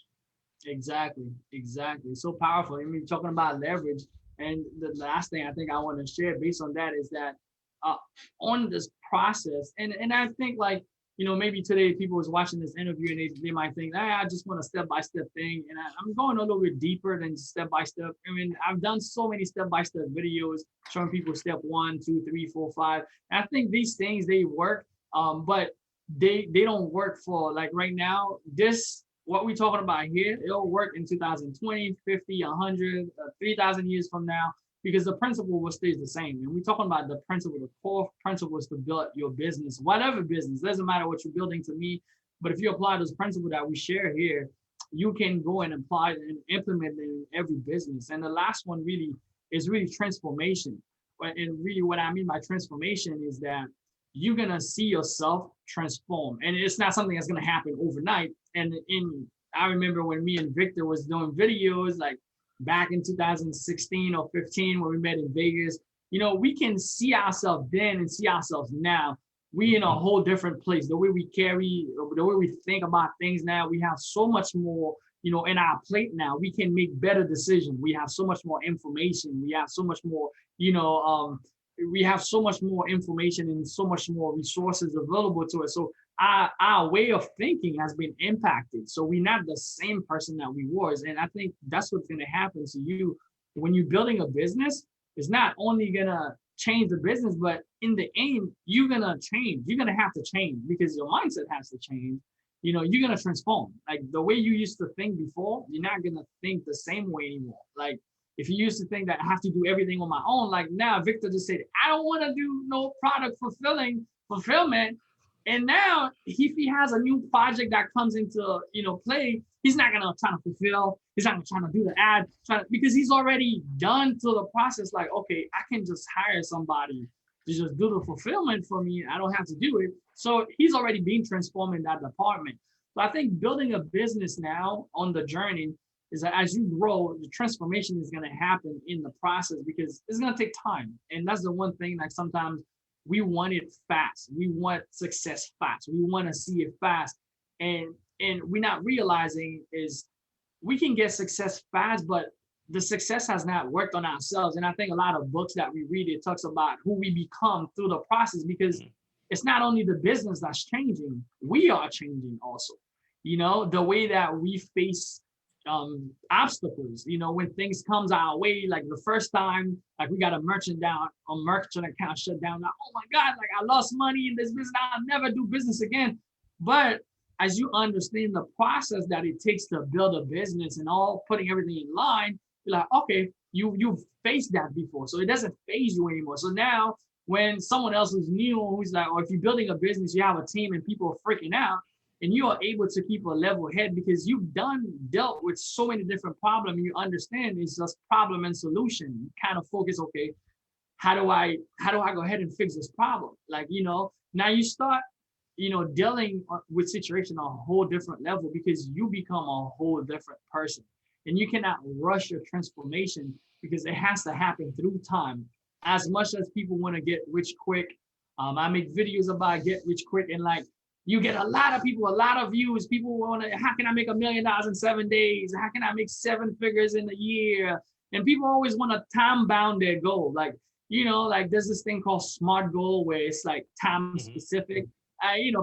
Exactly, exactly. So powerful. I mean, talking about leverage, and the last thing I think I want to share based on that is that uh, on this process, and I think like maybe today people was watching this interview and they might think, I just want a step-by-step thing, and I'm going a little bit deeper than step-by-step. I mean, I've done so many step-by-step videos showing people step 1, 2, 3, 4, 5. And I think these things they work, but they don't work for like right now. This what we're talking about here, it'll work in 2020, 50, 100, 3,000 years from now, because the principle will stay the same. And we're talking about the principle, the core principles to build your business, whatever business, doesn't matter what you're building to me. But if you apply those principles that we share here, you can go and apply and implement it in every business. And the last one really is really transformation. And really what I mean by transformation is that you're gonna see yourself transform. And it's not something that's gonna happen overnight. And I remember when me and Victor was doing videos like back in 2016 or 15 when we met in Vegas, we can see ourselves then and see ourselves now. We in a whole different place. The way we carry, the way we think about things now, we have so much more, in our plate now. We can make better decisions. We have so much more information. We have so much more, we have so much more information and so much more resources available to us. So our way of thinking has been impacted. So we're not the same person that we was. And I think that's what's going to happen to you when you're building a business. It's not only going to change the business, but in the end, you're going to change. You're going to have to change because your mindset has to change. You're going to transform. Like the way you used to think before, you're not going to think the same way anymore. Like if you used to think that I have to do everything on my own, like now Victor just said, I don't want to do no product fulfillment. And now if he has a new project that comes into play, he's not gonna try to fulfill, he's not gonna try to do the ad, because he's already done to the process. Like, okay, I can just hire somebody to just do the fulfillment for me. I don't have to do it. So he's already been transformed in that department. So I think building a business now on the journey is that as you grow, the transformation is going to happen in the process because it's going to take time. And that's the one thing that sometimes we want it fast. We want success fast. We want to see it fast. And we're not realizing is we can get success fast, but the success has not worked on ourselves. And I think a lot of books that we read, it talks about who we become through the process, because it's not only the business that's changing, we are changing also. The way that we face obstacles, when things comes our way, like the first time, like we got a merchant account shut down. Like, oh my God, like I lost money in this business. I'll never do business again. But as you understand the process that it takes to build a business and all putting everything in line, you're like, okay, you've faced that before. So it doesn't phase you anymore. So now when someone else who's new, who's like, or if you're building a business, you have a team and people are freaking out, and you are able to keep a level head because you've dealt with so many different problems. And you understand it's just problem and solution. You kind of focus, okay, how do I go ahead and fix this problem? Like, now you start, dealing with situation on a whole different level because you become a whole different person. And you cannot rush your transformation because it has to happen through time. As much as people want to get rich quick, I make videos about get rich quick, and like you get a lot of people, a lot of views. People want to, how can I make $1 million in 7 days? How can I make 7 figures in a year? And people always want to time bound their goal. Like, like there's this thing called SMART goal where it's like time specific.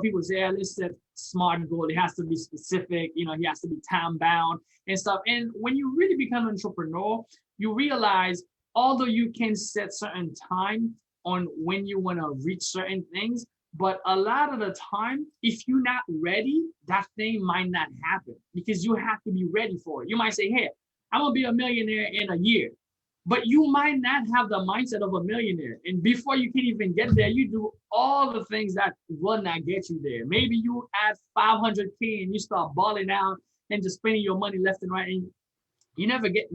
People say, let's set SMART goal. It has to be specific. He has to be time bound and stuff. And when you really become an entrepreneur, you realize, although you can set certain time on when you want to reach certain things, but a lot of the time, if you're not ready, that thing might not happen because you have to be ready for it. You might say, hey, I'm going to be a millionaire in a year. But you might not have the mindset of a millionaire. And before you can even get there, you do all the things that will not get you there. Maybe you add 500K and you start balling out and just spending your money left and right. And you never get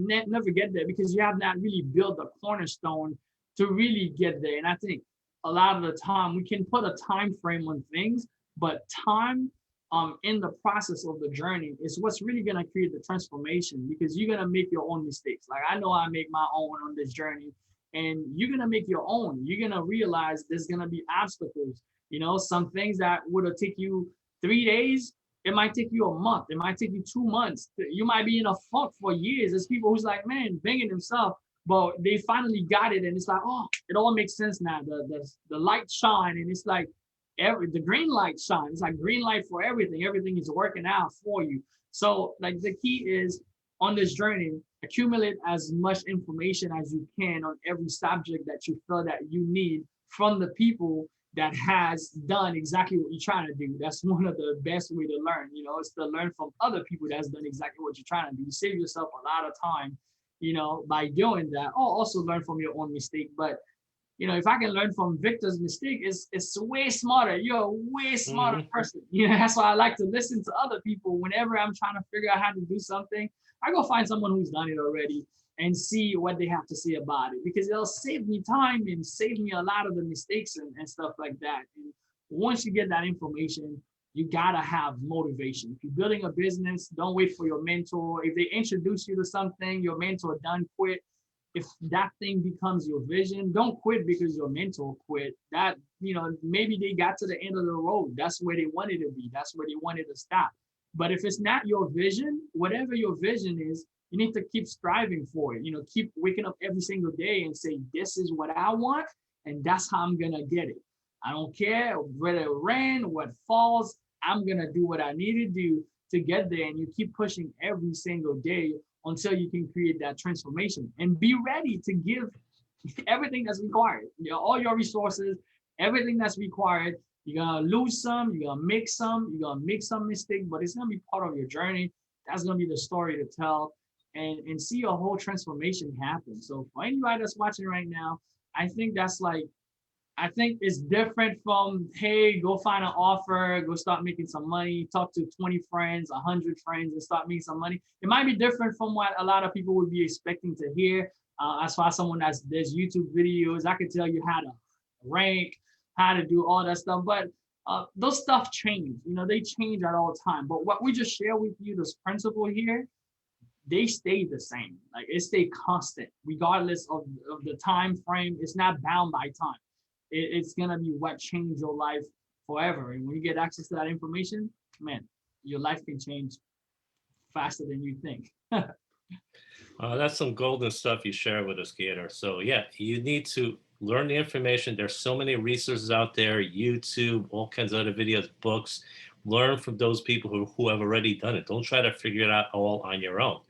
there because you have not really built the cornerstone to really get there. And I think a lot of the time we can put a time frame on things, but time in the process of the journey is what's really going to create the transformation, because you're going to make your own mistakes. Like I know I make my own on this journey, and you're going to make your own. You're going to realize there's going to be obstacles. Some things that would have taken you 3 days, it might take you a month. It might take you 2 months. You might be in a funk for years. There's people who's like, man, banging themselves, but they finally got it. And it's like, oh, it all makes sense now. The light shine, and it's like, the green light shine. It's like green light for everything. Everything is working out for you. So like the key is on this journey, accumulate as much information as you can on every subject that you feel that you need from the people that has done exactly what you're trying to do. That's one of the best way to learn, is to learn from other people that's done exactly what you're trying to do. You save yourself a lot of time, by doing that. Or also learn from your own mistake. But if I can learn from Victor's mistake, it's way smarter. You're a way smarter person. That's why I like to listen to other people. Whenever I'm trying to figure out how to do something, I go find someone who's done it already and see what they have to say about it, because it'll save me time and save me a lot of the mistakes and stuff like that. And once you get that information, you gotta have motivation. If you're building a business, don't wait for your mentor. If they introduce you to something, your mentor done quit. If that thing becomes your vision, don't quit because your mentor quit. That, maybe they got to the end of the road. That's where they wanted to be. That's where they wanted to stop. But if it's not your vision, whatever your vision is, you need to keep striving for it. Keep waking up every single day and say, this is what I want, and that's how I'm gonna get it. I don't care whether it rain, what falls, I'm gonna do what I need to do to get there. And you keep pushing every single day until you can create that transformation, and be ready to give everything that's required. All your resources, everything that's required. You're gonna lose some, you're gonna make some mistake, but it's gonna be part of your journey. That's gonna be the story to tell, and see your whole transformation happen. So for anybody that's watching right now, I think it's different from, hey, go find an offer, go start making some money, talk to 20 friends, 100 friends, and start making some money. It might be different from what a lot of people would be expecting to hear. As far as someone does YouTube videos, I could tell you how to rank, how to do all that stuff. But those stuff change. They change at all time. But what we just share with you, this principle here, they stay the same. Like it stay constant, regardless of the time frame. It's not bound by time. It's gonna be what changed your life forever. And when you get access to that information, man, your life can change faster than you think. That's some golden stuff you share with us, Keder. So yeah, you need to learn the information. There's so many resources out there, YouTube, all kinds of other videos, books. Learn from those people who have already done it. Don't try to figure it out all on your own.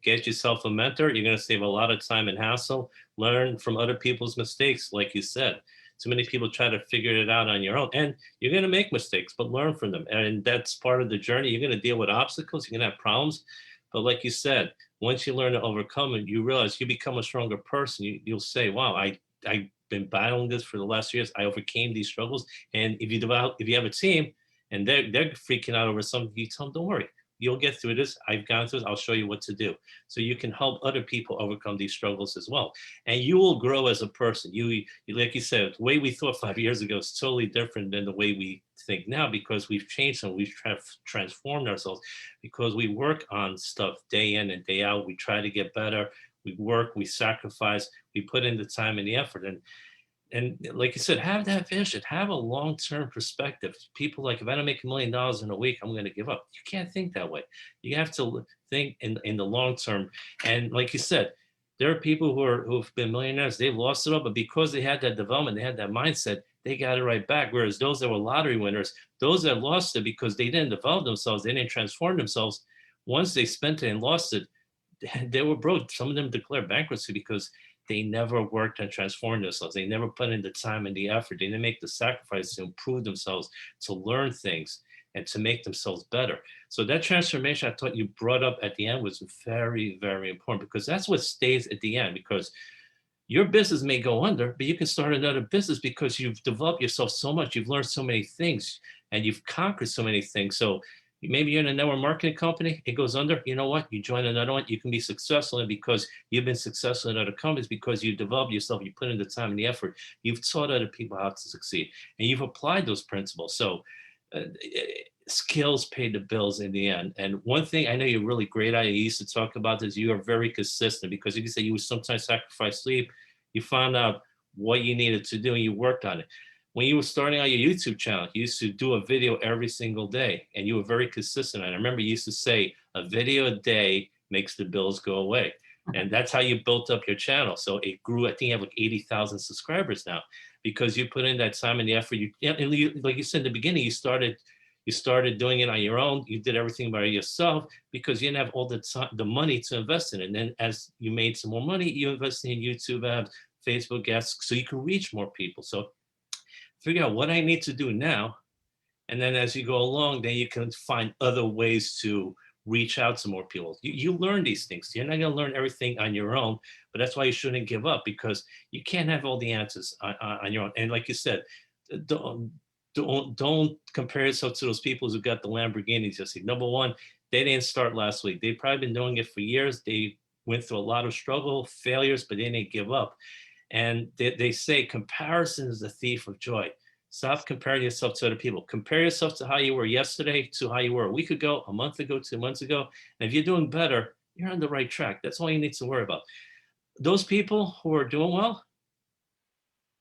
Get yourself a mentor. You're going to save a lot of time and hassle. Learn from other people's mistakes, like you said. Too many people try to figure it out on your own, and you're going to make mistakes, but learn from them. And that's part of the journey. You're going to deal with obstacles. You're going to have problems. But like you said, once you learn to overcome it, you realize you become a stronger person. You'll say, wow, I've been battling this for the last years. I overcame these struggles. And if you have a team and they're freaking out over something, you tell them, don't worry, you'll get through this. I've gone through this. I'll show you what to do. So you can help other people overcome these struggles as well. And you will grow as a person. Like you said, the way we thought 5 years ago is totally different than the way we think now, because we've changed and we've transformed ourselves, because we work on stuff day in and day out. We try to get better. We work, we sacrifice, we put in the time and the effort. And like you said, have that vision, have a long-term perspective. People like, if I don't make $1 million in a week, I'm going to give up. You can't think that way. You have to think in the long term. And like you said, there are people who've been millionaires, they've lost it all, but because they had that development, they had that mindset, they got it right back. Whereas those that were lottery winners, those that lost it because they didn't develop themselves, they didn't transform themselves, once they spent it and lost it, they were broke. Some of them declared bankruptcy because they never worked on transforming themselves. They never put in the time and the effort. They didn't make the sacrifice to improve themselves, to learn things, and to make themselves better. So that transformation I thought you brought up at the end was very, very important, because that's what stays at the end. Because your business may go under, but you can start another business because you've developed yourself so much. You've learned so many things and you've conquered so many things. So maybe you're in a network marketing company, it goes under. You know what? You join another one, you can be successful. And because you've been successful in other companies, because you developed yourself, you put in the time and the effort, you've taught other people how to succeed, and you've applied those principles. So skills pay the bills in the end. And one thing I know you're really great at, you used to talk about this, you are very consistent, because you can say you would sometimes sacrifice sleep. You found out what you needed to do and you worked on it. When you were starting out your YouTube channel, you used to do a video every single day, and you were very consistent. And I remember you used to say a video a day makes the bills go away. And that's how you built up your channel. So it grew. I think you have like 80,000 subscribers now, because you put in that time and the effort. Like you said in the beginning, you started doing it on your own. You did everything by yourself because you didn't have all the time, the money to invest in it. And then as you made some more money, you invested in YouTube ads, Facebook ads, so you can reach more people. So figure out what I need to do now. And then as you go along, then you can find other ways to reach out to more people. You learn these things. You're not going to learn everything on your own, but that's why you shouldn't give up, because you can't have all the answers on your own. And like you said, don't compare yourself to those people who got the Lamborghinis. Just number one, they didn't start last week. They've probably been doing it for years. They went through a lot of struggle, failures, but they didn't give up. And they say comparison is the thief of joy. Stop comparing yourself to other people. Compare yourself to how you were yesterday to how you were a week ago, a month ago, 2 months ago. And if you're doing better, you're on the right track. That's all you need to worry about. Those people who are doing well,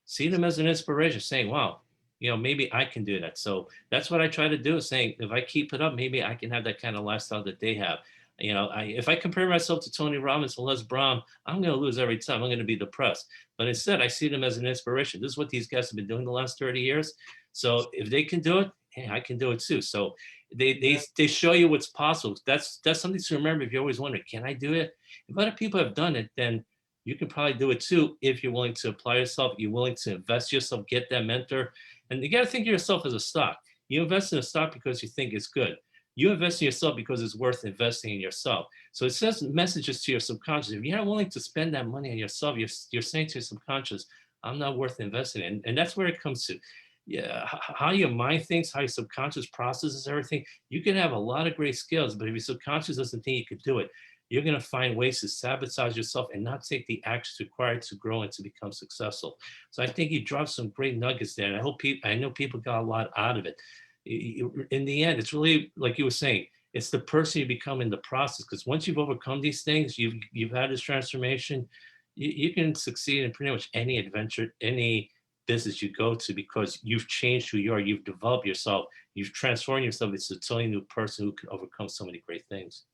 see them as an inspiration, saying, wow, maybe I can do that. So that's what I try to do, is saying, if I keep it up, maybe I can have that kind of lifestyle that they have. If I compare myself to Tony Robbins and Les Brown, I'm going to lose every time. I'm going to be depressed. But instead, I see them as an inspiration. This is what these guys have been doing the last 30 years. So if they can do it, hey, I can do it too. So they show you what's possible. That's something to remember if you're always wondering, can I do it? If other people have done it, then you can probably do it too, if you're willing to apply yourself, you're willing to invest yourself, get that mentor. And you got to think of yourself as a stock. You invest in a stock because you think it's good. You invest in yourself because it's worth investing in yourself. So it says messages to your subconscious. If you're not willing to spend that money on yourself, you're saying to your subconscious, I'm not worth investing in. And that's where it comes to. Yeah, how your mind thinks, how your subconscious processes everything. You can have a lot of great skills, but if your subconscious doesn't think you could do it, you're going to find ways to sabotage yourself and not take the actions required to grow and to become successful. So I think you dropped some great nuggets there, and I know people got a lot out of it. In the end, it's really, like you were saying, it's the person you become in the process. Because once you've overcome these things, you've had this transformation, you can succeed in pretty much any adventure, any business you go to, because you've changed who you are, you've developed yourself, you've transformed yourself into a totally new person who can overcome so many great things.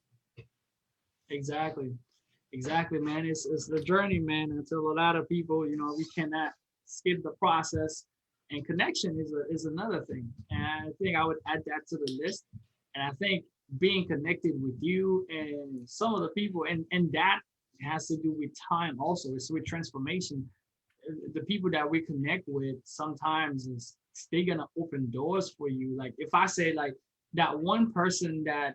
Exactly, man. It's the journey, man. I tell a lot of people, we cannot skip the process. And connection is another thing. And I think I would add that to the list. And I think being connected with you and some of the people, and that has to do with time also. It's with transformation. The people that we connect with sometimes they're gonna open doors for you. Like if I say like that one person that,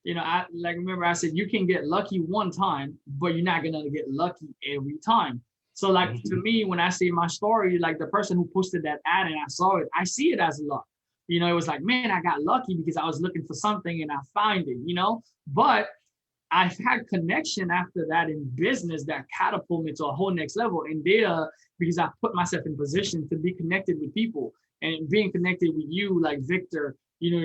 remember I said you can get lucky one time, but you're not gonna get lucky every time. So like to me, when I see my story, like the person who posted that ad and I saw it, I see it as luck. It was like, man, I got lucky because I was looking for something and I found it. But I've had connection after that in business that catapult me to a whole next level in data because I put myself in position to be connected with people and being connected with you, like Victor.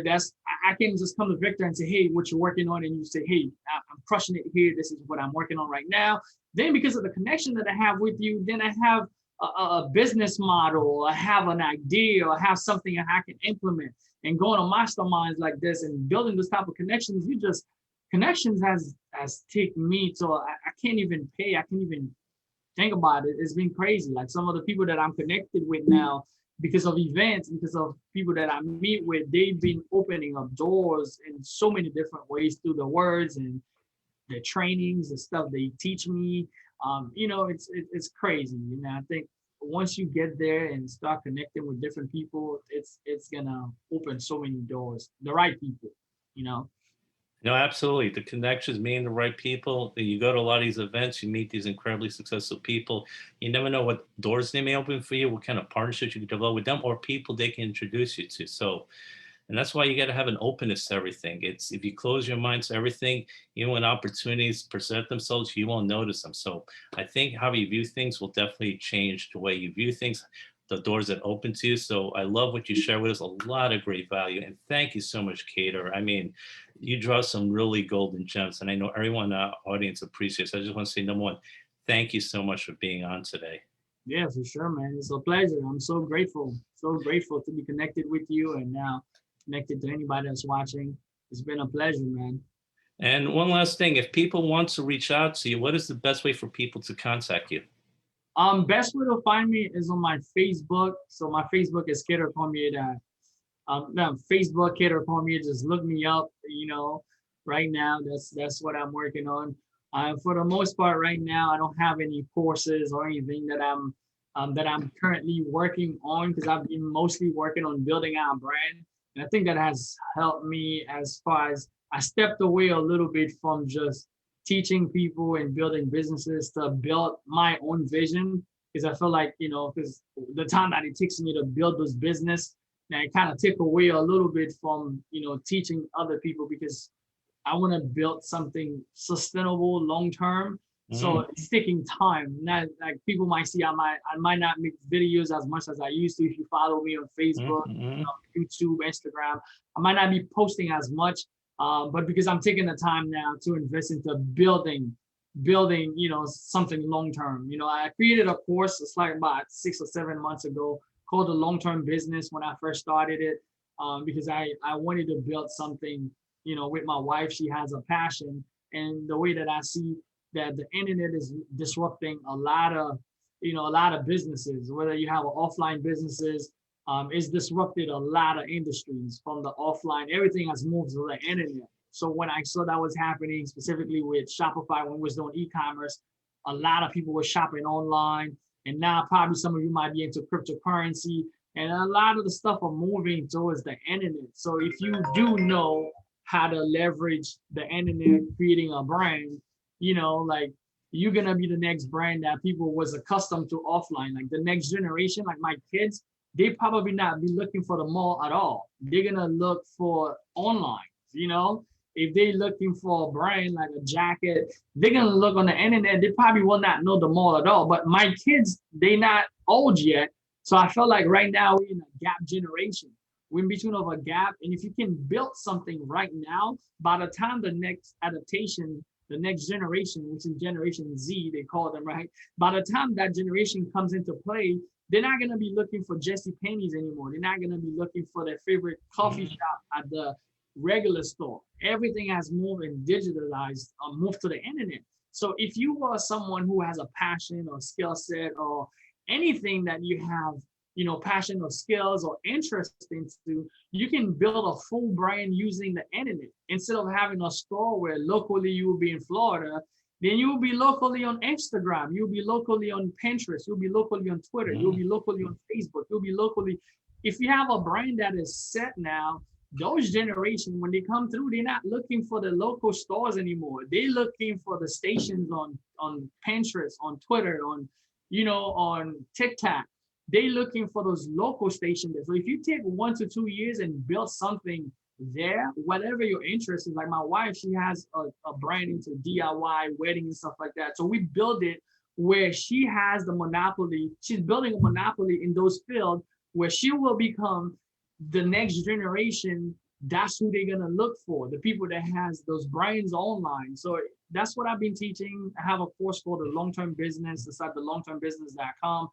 That's I can just come to Victor and say, hey, what you're working on, and you say, hey, I'm crushing it here. This is what I'm working on right now. Then because of the connection that I have with you, then I have a business model, I have an idea, I have something I can implement. And going on masterminds like this and building this type of connections, connections has taken me to I can't even think about it. It's been crazy. Like some of the people that I'm connected with now, because of events, because of people that I meet with, they've been opening up doors in so many different ways through the words and the trainings, the stuff they teach me. It's crazy. I think once you get there and start connecting with different people, it's gonna open so many doors. The right people, you know. No, absolutely. The connections, meeting the right people. You go to a lot of these events, you meet these incredibly successful people. You never know what doors they may open for you, what kind of partnerships you can develop with them, or people they can introduce you to. So, and that's why you got to have an openness to everything. It's if you close your mind to everything, even when opportunities present themselves, you won't notice them. So I think how you view things will definitely change the way you view things, the doors that open to you. So I love what you share with us, a lot of great value. And thank you so much, Keder. I mean, you draw some really golden gems, and I know everyone in the audience appreciates. I just want to say, number one, thank you so much for being on today. Yeah, for sure, man. It's a pleasure. I'm so grateful to be connected with you and now connected to anybody that's watching. It's been a pleasure, man. And one last thing, if people want to reach out to you, what is the best way for people to contact you? Best way to find me is on my Facebook. So my Facebook is Keder Cormier. No, Facebook Keder Cormier. Just look me up. Right now that's what I'm working on. For the most part, right now I don't have any courses or anything that I'm currently working on because I've been mostly working on building our brand, and I think that has helped me as far as I stepped away a little bit from just teaching people and building businesses to build my own vision because I feel like because the time that it takes me to build this business, now it kind of took away a little bit from teaching other people because I want to build something sustainable long term. So it's taking time. Not like people might see I might not make videos as much as I used to. If you follow me on Facebook, YouTube, Instagram, I might not be posting as much. But because I'm taking the time now to invest into building, something long term. I created a course. It's like about 6 or 7 months ago called the Long Term Business when I first started it, because I wanted to build something. With my wife, she has a passion, and the way that I see that the internet is disrupting a lot of businesses. Whether you have offline businesses, it's disrupted a lot of industries from the offline. Everything has moved to the internet. So when I saw that was happening, specifically with Shopify, when we was doing e-commerce, a lot of people were shopping online, and now probably some of you might be into cryptocurrency, and a lot of the stuff are moving towards the internet. So if you do know how to leverage the internet, creating a brand, like you're gonna be the next brand that people was accustomed to offline. Like the next generation, like my kids, they probably not be looking for the mall at all. They're gonna look for online. If they're looking for a brand like a jacket, they're gonna look on the internet. They probably will not know the mall at all. But my kids, they not old yet. So I feel like right now we're in a gap generation. We're in between of a gap. And if you can build something right now, by the time the next adaptation, the next generation, which is Generation Z, they call them, right? By the time that generation comes into play, they're not going to be looking for Jesse Penney's anymore. They're not going to be looking for their favorite coffee shop at the regular store. Everything has moved and digitalized, moved to the internet. So if you are someone who has a passion or skill set or anything that you have, passion or skills or interest into, you can build a full brand using the internet. Instead of having a store where locally you will be in Florida, then you will be locally on Instagram, you'll be locally on Pinterest, you'll be locally on Twitter, you'll be locally on Facebook, you'll be locally. If you have a brand that is set now, those generations, when they come through, they're not looking for the local stores anymore. They're looking for the stations on Pinterest, on Twitter, on on TikTok, they looking for those local stations. So if you take 1 to 2 years and build something there, whatever your interest is, like my wife, she has a brand into DIY wedding and stuff like that. So we build it where she has the monopoly. She's building a monopoly in those fields where she will become the next generation. That's who they're gonna look for, the people that has those brands online. So that's what I've been teaching. I have a course called the long-term business. It's at the longtermbusiness.com.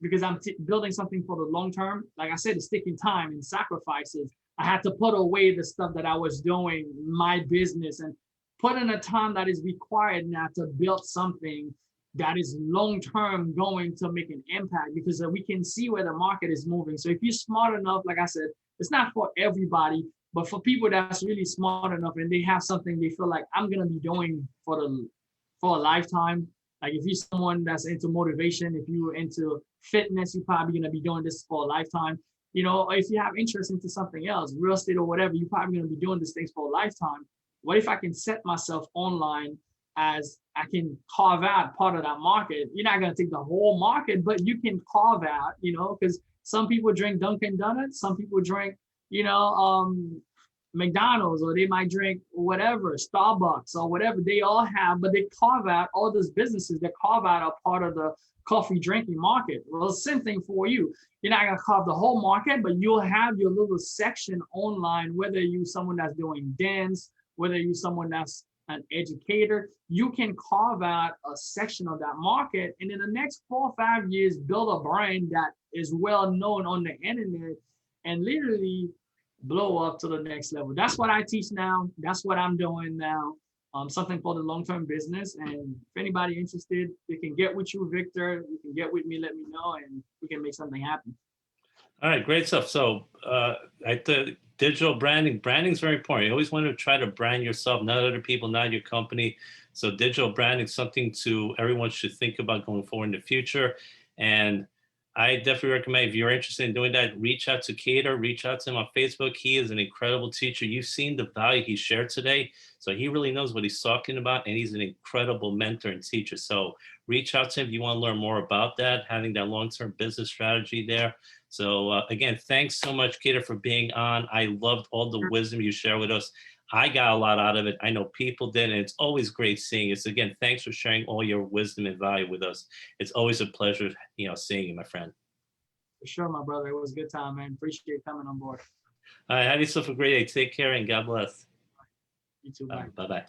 Because I'm building something for the long term. Like I said, it's taking time and sacrifices. I had to put away the stuff that I was doing, my business, and put in a time that is required now to build something that is long-term going to make an impact, because we can see where the market is moving. So if you're smart enough, like I said, it's not for everybody, but for people that's really smart enough and they have something they feel like I'm gonna be doing for a lifetime. Like if you're someone that's into motivation, if you're into fitness, you're probably gonna be doing this for a lifetime. If you have interest into something else, real estate or whatever, you're probably gonna be doing these things for a lifetime. What if I can set myself online as I can carve out part of that market? You're not gonna take the whole market, but you can carve out, because some people drink Dunkin' Donuts, some people drink, McDonald's, or they might drink whatever, Starbucks or whatever they all have, but they carve out all those businesses that carve out a part of the coffee drinking market. Well, same thing for you. You're not gonna carve the whole market, but you'll have your little section online, whether you're someone that's doing dance, whether you're someone that's an educator, you can carve out a section of that market. And in the next 4 or 5 years, build a brand that is well known on the internet and literally blow up to the next level. That's what I teach now. That's what I'm doing now. Something called the long-term business. And if anybody interested, they can get with you, Victor. You can get with me, let me know, and we can make something happen. All right, great stuff. So at the digital branding is very important. You always want to try to brand yourself, not other people, not your company. So digital branding is something everyone should think about going forward in the future. And I definitely recommend, if you're interested in doing that, reach out to Keder, reach out to him on Facebook. He is an incredible teacher. You've seen the value he shared today. So he really knows what he's talking about, and he's an incredible mentor and teacher. So reach out to him if you want to learn more about that, having that long-term business strategy there. So again, thanks so much, Keder, for being on. I loved all the wisdom you share with us. I got a lot out of it. I know people did, and it's always great seeing it. So again, thanks for sharing all your wisdom and value with us. It's always a pleasure, seeing you, my friend. For sure, my brother. It was a good time, man. Appreciate coming on board. All right, have yourself a great day. Take care and God bless. You too, man. Bye-bye.